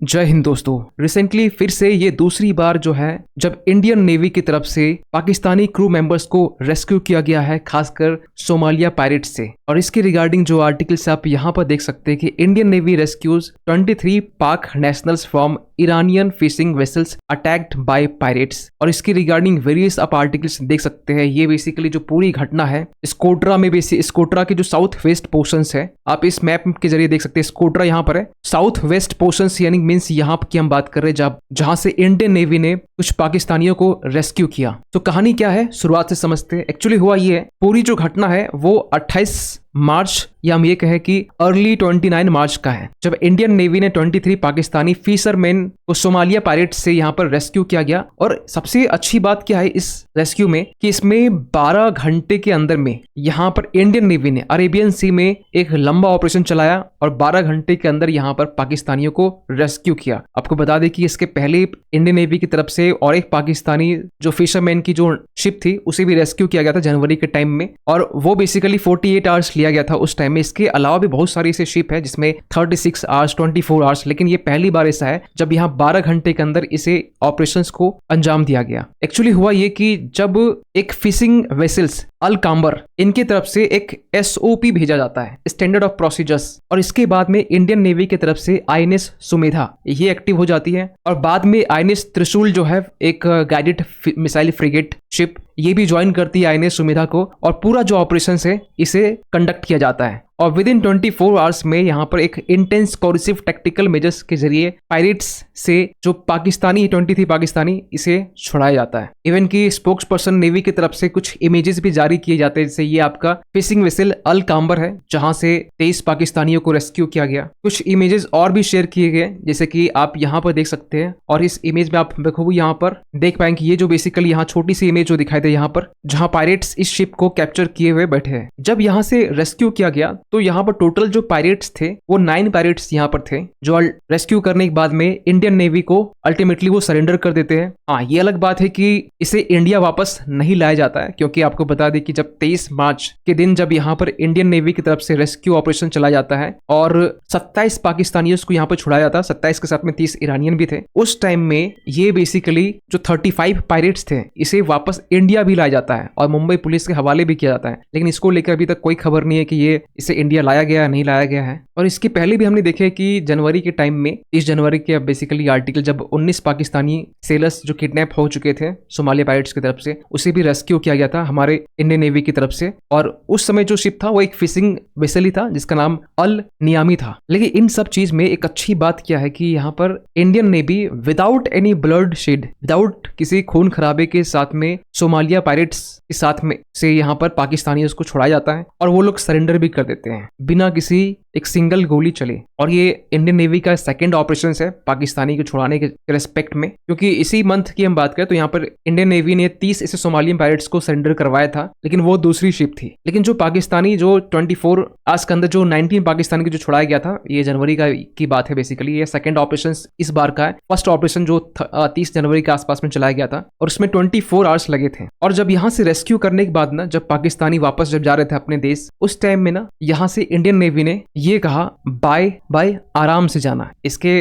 जय हिंद दोस्तों। रिसेंटली फिर से ये दूसरी बार जो है जब इंडियन नेवी की तरफ से पाकिस्तानी क्रू मेंबर्स को रेस्क्यू किया गया है, खासकर सोमालिया पायरेट्स से। और इसके रिगार्डिंग जो आर्टिकल्स आप यहाँ पर देख सकते हैं कि इंडियन नेवी रेस्क्यूज 23 पाक nationals from Iranian fishing vessels attacked by pirates. और इसकी रिगार्डिंग वेरियस आप आर्टिकल्स देख सकते हैं। ये बेसिकली जो पूरी घटना है स्कोट्रा में, स्कोट्रा के जो साउथ वेस्ट पोर्शंस है, आप इस मैप के जरिए देख सकते हैं। स्कोट्रा यहाँ पर है, साउथ वेस्ट पोर्शंस यानी मीन्स यहाँ की हम बात कर रहे हैं जहां से इंडियन नेवी ने कुछ पाकिस्तानियों को रेस्क्यू किया। तो कहानी क्या है शुरुआत से समझते हैं। एक्चुअली हुआ ये है, पूरी जो घटना है वो 28 मार्च या हम ये कहें कि अर्ली 29 मार्च का है, जब इंडियन नेवी ने 23 पाकिस्तानी फिशरमैन को सोमालिया पायरेट्स से यहाँ पर रेस्क्यू किया गया। और सबसे अच्छी बात क्या है इस रेस्क्यू में कि इसमें 12 घंटे के अंदर में यहाँ पर इंडियन नेवी ने अरेबियन सी में एक लंबा ऑपरेशन चलाया और 12 घंटे के अंदर यहाँ पर पाकिस्तानियों को रेस्क्यू किया। आपको बता दें कि इसके पहले इंडियन नेवी की तरफ से और एक पाकिस्तानी जो फिशरमैन की जो शिप थी उसे भी रेस्क्यू किया गया था जनवरी के टाइम में, और वो बेसिकली 48 आवर्स लिया गया था उस टाइम में। इसके अलावा भी बहुत सारी ऐसे शिप है जिसमें 36 आवर्स, 24 आवर्स, लेकिन ये पहली बार ऐसा है जब यहाँ 12 घंटे के अंदर इसे ऑपरेशंस को अंजाम दिया गया। एक्चुअली हुआ ये कि जब एक फिशिंग वेसल्स अल काम्बर, इनकी तरफ से एक SOP भेजा जाता है, स्टैंडर्ड ऑफ प्रोसीजर्स, और इसके बाद में इंडियन नेवी की तरफ से INS सुमेधा ये एक्टिव हो जाती है। और बाद में INS त्रिशूल जो है एक गाइडेड मिसाइल फ्रिगेट शिप, ये भी ज्वाइन करती है INS सुमेधा को, और पूरा जो ऑपरेशन है इसे कंडक्ट किया जाता है। और विद इन 24 आवर्स में यहाँ पर एक इंटेंस कोर्सिव टैक्टिकल मेजर्स के जरिए पायरेट्स से जो पाकिस्तानी 23 पाकिस्तानी इसे छुड़ाया जाता है। इवन की स्पोक्स पर्सन नेवी की तरफ से कुछ इमेजेस भी जारी किए जाते हैं, जैसे ये आपका फिशिंग वेसल अल काम्बर है जहां से 23 पाकिस्तानियों को रेस्क्यू किया गया। कुछ इमेजेस और भी शेयर किए गए जैसे कि आप यहाँ पर देख सकते हैं, और इस इमेज में आप बखूबी यहाँ पर देख पाएंगे ये जो बेसिकली यहाँ छोटी सी इमेज जो दिखाई दे यहाँ पर, जहां पायरेट्स इस शिप को कैप्चर किए हुए बैठे हैं। जब यहाँ से रेस्क्यू किया गया तो यहाँ पर टोटल जो पायरेट्स थे वो 9 पायरेट्स यहाँ पर थे, जो रेस्क्यू करने के बाद में इंडियन नेवी को अल्टीमेटली वो सरेंडर कर देते हैं। हाँ, ये अलग बात है कि इसे इंडिया वापस नहीं लाया जाता है, क्योंकि आपको बता दें कि जब 23 मार्च के दिन जब यहाँ पर इंडियन नेवी की तरफ से रेस्क्यू ऑपरेशन चला जाता है और 27 पाकिस्तानियों को यहाँ पर छुड़ाया जाता है, 27 के साथ में 30 ईरानियन भी थे। उस टाइम में ये बेसिकली जो 35 पायरेट्स थे इसे वापस इंडिया भी लाया जाता है और मुंबई पुलिस के हवाले भी किया जाता है, लेकिन इसको लेकर अभी तक कोई खबर नहीं है कि ये इसे इंडिया लाया गया नहीं लाया गया है। और इसके पहले भी हमने देखे कि जनवरी के टाइम में, 30 जनवरी के बेसिकली आर्टिकल, जब 19 पाकिस्तानी सेलर्स जो किडनैप हो चुके थे सोमालिया पायरेट्स की तरफ से, उसे भी रेस्क्यू किया गया था हमारे इंडियन नेवी की तरफ से। और उस समय जो शिप था वो एक फिशिंग वेसल ही था जिसका नाम अल नियामी था। लेकिन इन सब चीज में एक अच्छी बात क्या है कि यहाँ पर Indian navy without any blood shed, without किसी खून खराबे के साथ में सोमालिया पायरेट्स के साथ में से यहाँ पर पाकिस्तानियों को छुड़ाया जाता है और वो लोग सरेंडर भी कर देते हैं बिना किसी एक सिंगल गोली चले। और ये इंडियन नेवी का सेकंड ऑपरेशन है पाकिस्तानी को छुड़ाने के रेस्पेक्ट में, क्योंकि इसी मंथ की हम बात करें तो यहाँ पर इंडियन नेवी ने 30 ऐसे सोमालियन पायरेट्स को सरेंडर करवाया था, लेकिन वो दूसरी शिप थी। लेकिन जो पाकिस्तानी जो 24 आवर्स के अंदर जो 19 पाकिस्तानी को जो छुड़ाया गया था, ये जनवरी की बात है बेसिकली। ये सेकंड ऑपरेशन इस बार का है। फर्स्ट ऑपरेशन जो 30 जनवरी के आसपास में चलाया गया था और उसमें 24 आवर्स लगे थे। और जब यहाँ से रेस्क्यू करने के बाद ना, जब पाकिस्तानी वापस जब जा रहे थे अपने देश, उस टाइम में ना यहाँ से इंडियन नेवी ने ये कहा बाय बाय, आराम से जाना। इसके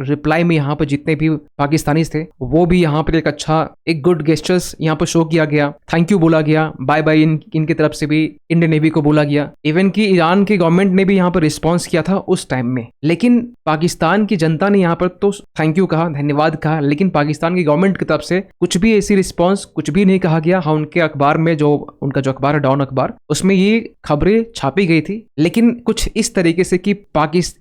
रिप्लाई में यहाँ पर जितने भी पाकिस्तानी थे वो भी यहाँ पर एक गुड गेस्टर्स यहाँ पर शो किया गया, थैंक यू बोला गया, बाय बाय इनकी तरफ से भी इंडियन नेवी को बोला गया। इवन की ईरान की गवर्नमेंट ने भी यहाँ पर रिस्पॉन्स किया था उस टाइम में, लेकिन पाकिस्तान की जनता ने यहाँ पर तो थैंक यू कहा, धन्यवाद कहा, लेकिन पाकिस्तान की गवर्नमेंट की तरफ से कुछ भी ऐसी रिस्पॉन्स कुछ भी नहीं कहा गया। हाँ, उनके अखबार में जो उनका जो अखबार है डॉन अखबार, उसमें ये खबरें छापी गई थी, लेकिन कुछ इस तरीके से कि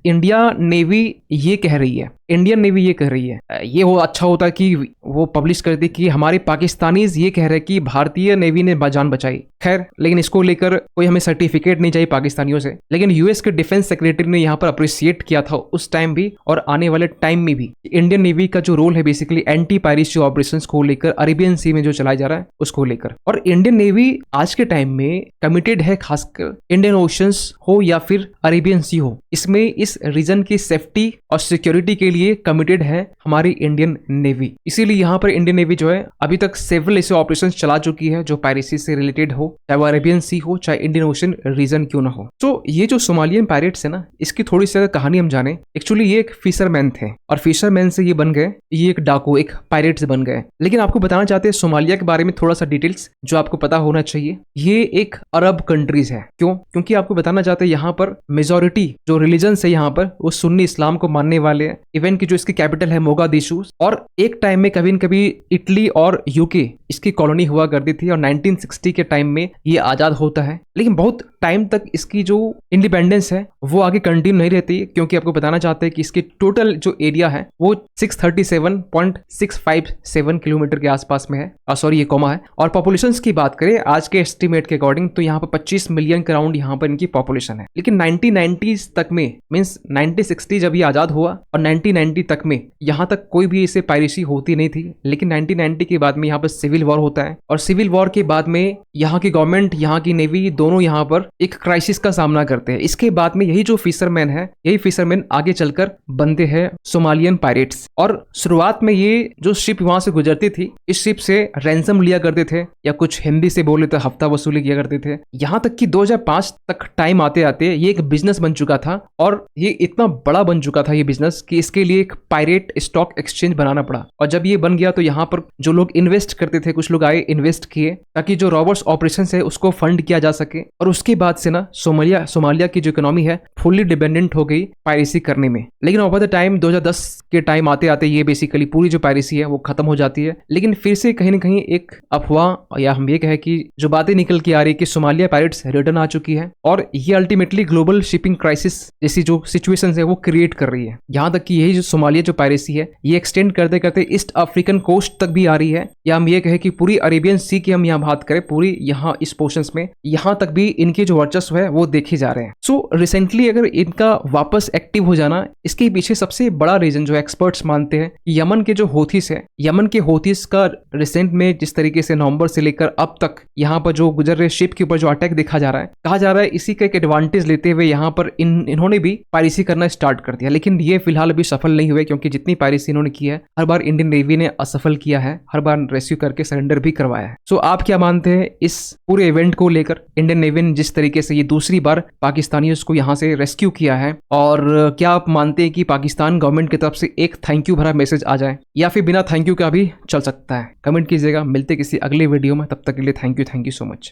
इंडिया नेवी ये कह रही है, इंडियन नेवी ये कह रही है। ये वो अच्छा होता कि वो पब्लिश करती कि हमारे पाकिस्तानीज ये कह रहे कि भारतीय नेवी ने जान बचाई। खैर, लेकिन इसको लेकर कोई हमें सर्टिफिकेट नहीं चाहिए पाकिस्तानियों से। लेकिन यूएस के डिफेंस सेक्रेटरी ने यहाँ पर अप्रिशिएट किया था उस टाइम भी और आने वाले टाइम में भी इंडियन नेवी का जो रोल है बेसिकली एंटी पायरेसी ऑपरेशंस को लेकर, अरेबियन सी में जो चलाया जा रहा है उसको लेकर। और इंडियन नेवी आज के टाइम में कमिटेड है, खासकर इंडियन ओशंस हो या फिर अरेबियन अरेबियन सी हो, इसमें इस रीजन की सेफ्टी और सिक्योरिटी के लिए कमिटेड है हमारी इंडियन नेवी। इसीलिए यहाँ पर इंडियन नेवी जो है अभी तक सेवरल ऐसे ऑपरेशन चला चुकी है जो पायरेसी से रिलेटेड हो, चाहे वो अरेबियन सी हो चाहे इंडियन ओशन रीजन क्यों ना हो। तो ये जो सोमालियन पायरेट्स है ना, इसकी थोड़ी सी अगर कहानी हम जाने, एक्चुअली ये एक फिशरमैन थे और फिशरमैन से ये बन गए, ये एक डाकू, एक पायरेट्स बन गए। लेकिन आपको बताना चाहते हैं सोमालिया के बारे में थोड़ा सा डिटेल्स जो आपको पता होना चाहिए। ये एक अरब कंट्रीज है। क्यों? क्योंकि आपको बताना चाहते हैं यहाँ पर मेजोरिटी जो रिलीजन है यहाँ पर वो सुन्नी इस्लाम को मानने वाले हैं। इवन की जो इसकी कैपिटल है मोगादिशु, और एक टाइम में कभी न कभी इटली और यूके इसकी कॉलोनी हुआ करती थी और 1960 के टाइम में ये आजाद होता है। लेकिन बहुत टाइम तक इसकी जो इंडिपेंडेंस है वो आगे कंटिन्यू नहीं रहती, क्योंकि आपको बताना चाहते हैं कि इसकी टोटल जो एरिया है वो 637.657 किलोमीटर के आसपास में है। सॉरी ये कॉमा है। और पॉपुलेशन की बात करें आज के एस्टिमेट के अकॉर्डिंग तो यहाँ पर 25 मिलियन के अराउंड यहाँ पर इनकी पॉपुलेशन है। लेकिन 1990s तक में, मीन्स 1960 जब ये आजाद हुआ और 1990 तक में यहाँ तक कोई भी इसे पायरेसी होती नहीं थी। लेकिन 1990 के बाद में यहाँ पर सिविल वॉर होता है और सिविल वॉर के बाद में यहाँ की गवर्नमेंट, यहाँ की नेवी दोनों यहाँ पर एक क्राइसिस का सामना करते हैं। इसके बाद में यही जो फिशरमैन है, यही फिशरमैन आगे चलकर बनते हैं सोमालियन पायरेट्स। और शुरुआत में ये जो शिप वहां से गुजरती थी, इस शिप से रैंसम लिया करते थे, या कुछ हिंदी से बोले तो हफ्ता वसूली किया करते थे। यहाँ तक कि 2005 तक टाइम आते आते ये एक बिजनेस बन चुका था और ये इतना बड़ा बन चुका था ये बिजनेस कि इसके लिए एक पायरेट स्टॉक एक्सचेंज बनाना पड़ा। और जब ये बन गया तो यहाँ पर जो लोग इन्वेस्ट करते थे, कुछ लोग आए इन्वेस्ट किए ताकि जो रॉबर्स ऑपरेशन है उसको फंड किया जा सके। और उसके बाद से ना सोमालिया की जो इकोनॉमी है फुल्ली डिपेंडेंट हो गई पायरेसी करने में। लेकिन ओवर द टाइम 2010 के टाइम आते आते ये बेसिकली पूरी जो पायरेसी है वो खत्म हो जाती है। लेकिन फिर से कहीं ना कहीं एक अफवाह या हम ये कहें कि जो बातें निकल के आ रही है कि सोमालिया पायरेट्स रिटर्न आ चुकी है और ये अल्टीमेटली ग्लोबल शिपिंग क्राइसिस जैसी जो सिचुएशन है वो क्रिएट कर रही है। यहाँ तक कि यही जो सोमालिया जो पायरेसी है ये एक्सटेंड करते करते ईस्ट अफ्रीकन कोस्ट तक भी आ रही है, या हम ये कहें कि पूरी अरेबियन सी की हम यहाँ बात करें, पूरी यहाँ इस पोर्शन में यहाँ तक भी इनके जो वर्चस्व है वो देखे जा रहे हैं। सो रिसेंटली अगर इनका वापस एक्टिव हो जाना, इसके पीछे सबसे बड़ा रीजन जो एक्सपर्ट्स मानते हैं यमन के जो होतीस है, यमन के होतीस का रिसेंट में जिस तरीके से नवंबर से लेकर अब तक यहाँ पर जो गुजर रहे शिप के ऊपर जो अटैक देखा जा रहा है, कहा जा रहा है इसी का एक एडवांटेज लेते हुए यहाँ पर इन्होंने भी पायरेसी करना स्टार्ट कर दिया। लेकिन ये फिलहाल अभी सफल नहीं हुए, क्योंकि जितनी पायरेसी इन्होंने की है हर बार इंडियन नेवी ने असफल किया है, हर बार रेस्क्यू करके सरेंडर भी करवाया है। सो आप क्या मानते हैं इस पूरे इवेंट को लेकर? इंडियन नेवी ने जिस तरीके से ये दूसरी बार पाकिस्तानियों को यहाँ से रेस्क्यू किया है, और क्या आप मानते हैं कि पाकिस्तान गवर्नमेंट की तरफ से एक थैंक यू भरा मैसेज आ जाए, या फिर बिना थैंक यू का भी चल सकता है? कमेंट कीजिएगा। मिलते किसी अगले वीडियो में, तब तक के लिए थैंक यू सो मच।